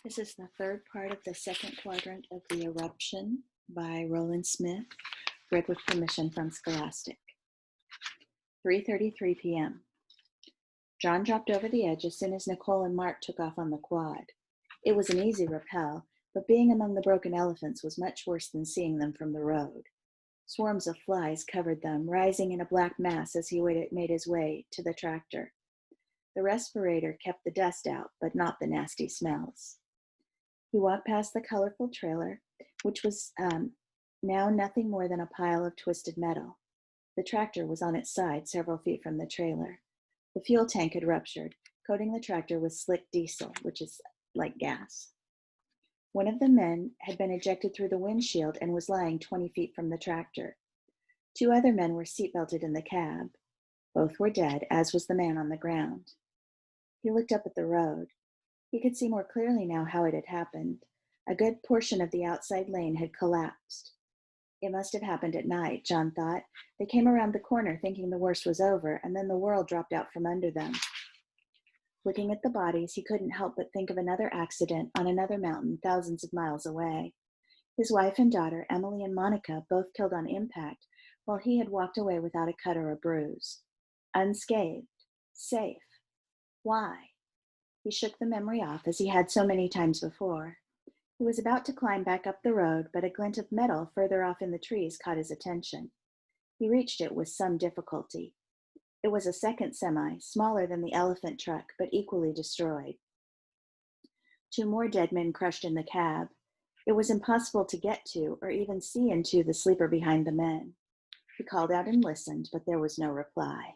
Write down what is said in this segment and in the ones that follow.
This is the third part of the second quadrant of the Eruption by Roland Smith, read with permission from Scholastic. 3:33 p.m. John dropped over the edge as soon as Nicole and Mark took off on the quad. It was an easy rappel, but being among the broken elephants was much worse than seeing them from the road. Swarms of flies covered them, rising in a black mass as he made his way to the tractor. The respirator kept the dust out, but not the nasty smells. He walked past the colorful trailer, which was now nothing more than a pile of twisted metal. The tractor was on its side, several feet from the trailer. The fuel tank had ruptured, coating the tractor with slick diesel, which is like gas. One of the men had been ejected through the windshield and was lying 20 feet from the tractor. Two other men were seatbelted in the cab. Both were dead, as was the man on the ground. He looked up at the road. He could see more clearly now how it had happened. A good portion of the outside lane had collapsed. It must have happened at night, John thought. They came around the corner thinking the worst was over, and then the world dropped out from under them. Looking at the bodies, he couldn't help but think of another accident on another mountain thousands of miles away. His wife and daughter, Emily and Monica, both killed on impact, while he had walked away without a cut or a bruise. Unscathed. Safe. Why? He shook the memory off, as he had so many times before. He was about to climb back up the road, but a glint of metal further off in the trees caught his attention. He reached it with some difficulty. It was a second semi, smaller than the elephant truck, but equally destroyed. Two more dead men crushed in the cab. It was impossible to get to or even see into the sleeper behind the men. He called out and listened, but there was no reply.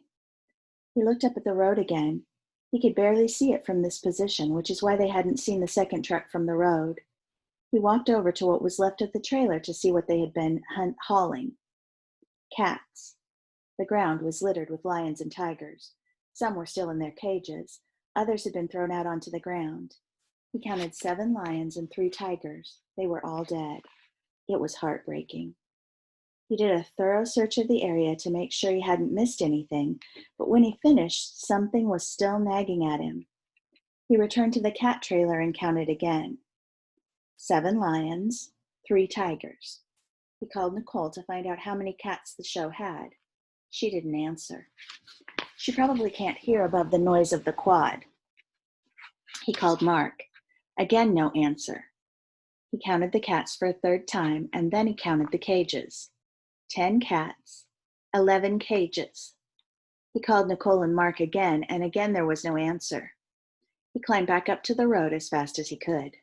He looked up at the road again. He could barely see it from this position, which is why they hadn't seen the second truck from the road. He walked over to what was left of the trailer to see what they had been hauling. Cats. The ground was littered with lions and tigers. Some were still in their cages. Others had been thrown out onto the ground. He counted 7 lions and 3 tigers. They were all dead. It was heartbreaking. He did a thorough search of the area to make sure he hadn't missed anything, but when he finished, something was still nagging at him. He returned to the cat trailer and counted again. 7 lions, 3 tigers. He called Nicole to find out how many cats the show had. She didn't answer. She probably can't hear above the noise of the quad. He called Mark. Again, no answer. He counted the cats for a third time, and then he counted the cages. 10 cats, 11 cages. He called Nicole and Mark again, and again there was no answer. He climbed back up to the road as fast as he could.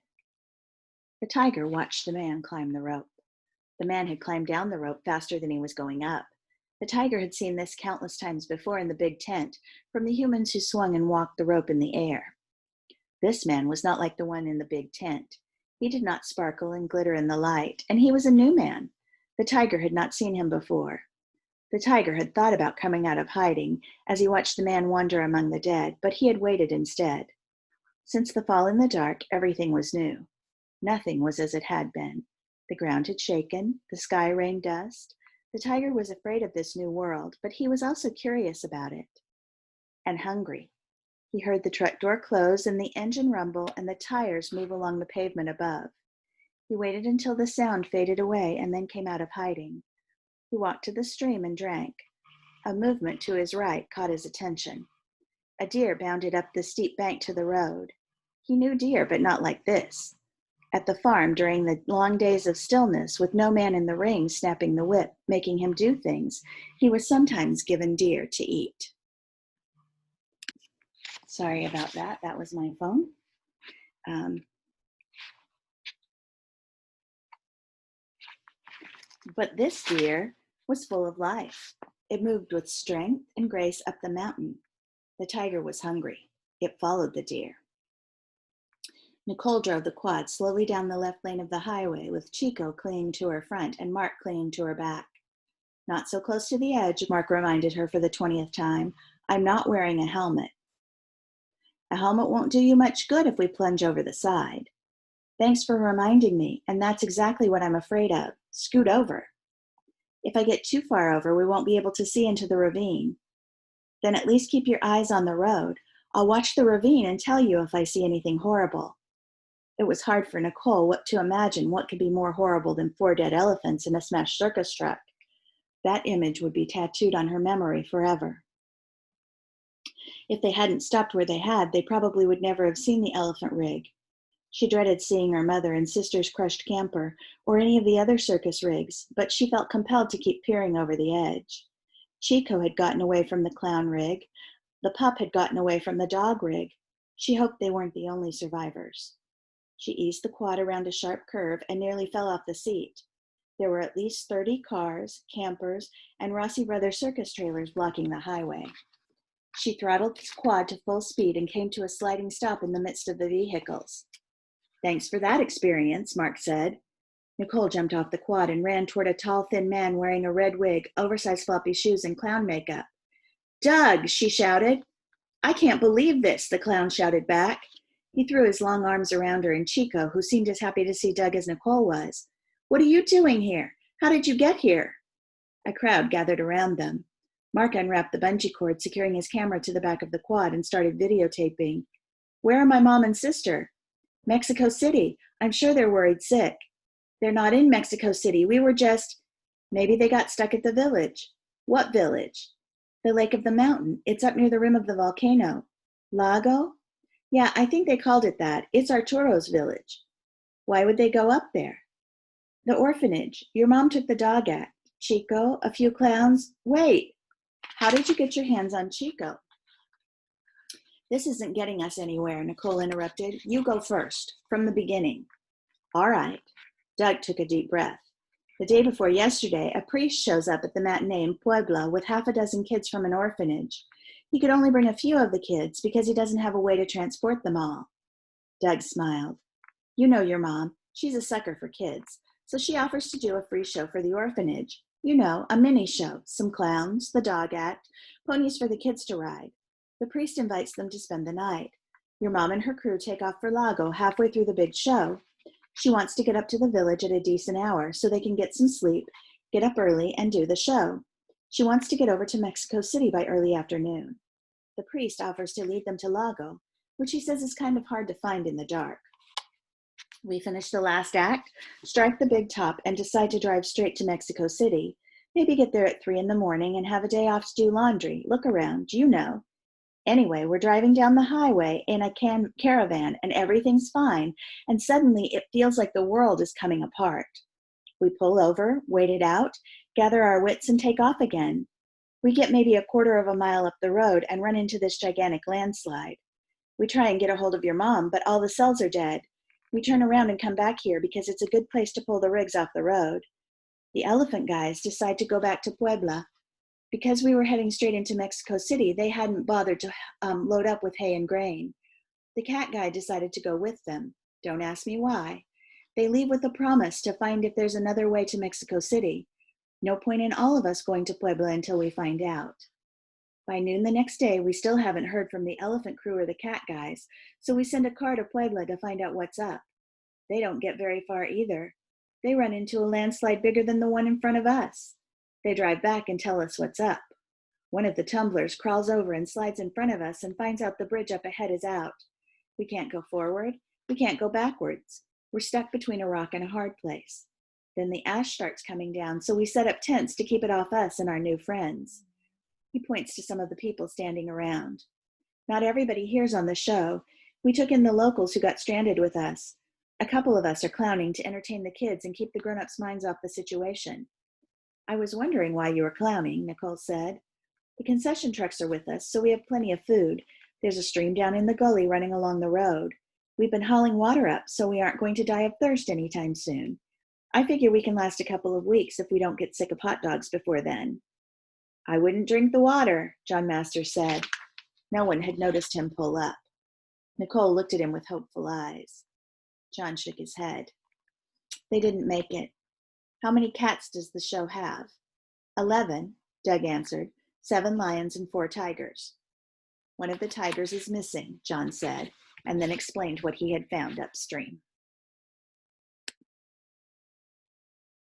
The tiger watched the man climb the rope. The man had climbed down the rope faster than he was going up. The tiger had seen this countless times before in the big tent, from the humans who swung and walked the rope in the air. This man was not like the one in the big tent. He did not sparkle and glitter in the light, and he was a new man. The tiger had not seen him before. The tiger had thought about coming out of hiding as he watched the man wander among the dead, but he had waited instead. Since the fall in the dark, everything was new. Nothing was as it had been. The ground had shaken, the sky rained dust. The tiger was afraid of this new world, but he was also curious about it. And hungry. He heard the truck door close and the engine rumble and the tires move along the pavement above. He waited until the sound faded away and then came out of hiding. He walked to the stream and drank. A movement to his right caught his attention. A deer bounded up the steep bank to the road. He knew deer, but not like this. At the farm, during the long days of stillness, with no man in the ring snapping the whip, making him do things, he was sometimes given deer to eat. Sorry about that. That was my phone. But this deer was full of life. It moved with strength and grace up the mountain. The tiger was hungry. It followed the deer. Nicole drove the quad slowly down the left lane of the highway, with Chico clinging to her front and Mark clinging to her back. Not so close to the edge, Mark reminded her for the 20th time. I'm not wearing a helmet. A helmet won't do you much good if we plunge over the side. Thanks for reminding me, and that's exactly what I'm afraid of. Scoot over. If I get too far over, we won't be able to see into the ravine. Then at least keep your eyes on the road. I'll watch the ravine and tell you if I see anything horrible. It was hard for Nicole to imagine what could be more horrible than 4 dead elephants in a smashed circus truck. That image would be tattooed on her memory forever. If they hadn't stopped where they had, they probably would never have seen the elephant rig. She dreaded seeing her mother and sister's crushed camper or any of the other circus rigs, but she felt compelled to keep peering over the edge. Chico had gotten away from the clown rig. The pup had gotten away from the dog rig. She hoped they weren't the only survivors. She eased the quad around a sharp curve and nearly fell off the seat. There were at least 30 cars, campers, and Rossi Brothers circus trailers blocking the highway. She throttled the quad to full speed and came to a sliding stop in the midst of the vehicles. "Thanks for that experience," Mark said. Nicole jumped off the quad and ran toward a tall, thin man wearing a red wig, oversized floppy shoes, and clown makeup. "Doug," she shouted. "I can't believe this," the clown shouted back. He threw his long arms around her and Chico, who seemed as happy to see Doug as Nicole was. "What are you doing here? How did you get here?" A crowd gathered around them. Mark unwrapped the bungee cord, securing his camera to the back of the quad, and started videotaping. "Where are my mom and sister?" "Mexico City. I'm sure they're worried sick." "They're not in Mexico City. We were just—" "Maybe they got stuck at the village." "What village?" "The Lake of the Mountain. It's up near the rim of the volcano." "Lago?" "Yeah, I think they called it that. It's Arturo's village." "Why would they go up there?" "The orphanage. Your mom took the dog act. Chico, a few clowns." "Wait! How did you get your hands on Chico?" "This isn't getting us anywhere," Nicole interrupted. "You go first, from the beginning." "All right." Doug took a deep breath. "The day before yesterday, a priest shows up at the matinee in Puebla with half a dozen kids from an orphanage. He could only bring a few of the kids because he doesn't have a way to transport them all." Doug smiled. "You know your mom. She's a sucker for kids. So she offers to do a free show for the orphanage. You know, a mini show, some clowns, the dog act, ponies for the kids to ride. The priest invites them to spend the night. Your mom and her crew take off for Lago halfway through the big show. She wants to get up to the village at a decent hour so they can get some sleep, get up early, and do the show. She wants to get over to Mexico City by early afternoon. The priest offers to lead them to Lago, which he says is kind of hard to find in the dark. We finish the last act, strike the big top, and decide to drive straight to Mexico City. Maybe get there at 3 a.m. and have a day off to do laundry, look around, you know. Anyway, we're driving down the highway in a caravan, and everything's fine, and suddenly it feels like the world is coming apart. We pull over, wait it out, gather our wits, and take off again. We get maybe a quarter of a mile up the road and run into this gigantic landslide. We try and get a hold of your mom, but all the cells are dead. We turn around and come back here because it's a good place to pull the rigs off the road. The elephant guys decide to go back to Puebla. Because we were heading straight into Mexico City, they hadn't bothered to load up with hay and grain. The cat guy decided to go with them. Don't ask me why. They leave with a promise to find if there's another way to Mexico City. No point in all of us going to Puebla until we find out. By noon the next day, we still haven't heard from the elephant crew or the cat guys, so we send a car to Puebla to find out what's up. They don't get very far either. They run into a landslide bigger than the one in front of us. They drive back and tell us what's up. One of the tumblers crawls over and slides in front of us and finds out the bridge up ahead is out. We can't go forward. We can't go backwards. We're stuck between a rock and a hard place. Then the ash starts coming down, so we set up tents to keep it off us and our new friends." He points to some of the people standing around. "Not everybody here's on the show. We took in the locals who got stranded with us. A couple of us are clowning to entertain the kids and keep the grown-ups' minds off the situation." "I was wondering why you were clowning," Nicole said. "The concession trucks are with us, so we have plenty of food. There's a stream down in the gully running along the road. We've been hauling water up, so we aren't going to die of thirst anytime soon. I figure we can last a couple of weeks if we don't get sick of hot dogs before then." "I wouldn't drink the water," John Masters said. No one had noticed him pull up. Nicole looked at him with hopeful eyes. John shook his head. "They didn't make it." "How many cats does the show have?" 11, Doug answered. 7 lions and 4 tigers. "One of the tigers is missing," John said, and then explained what he had found upstream.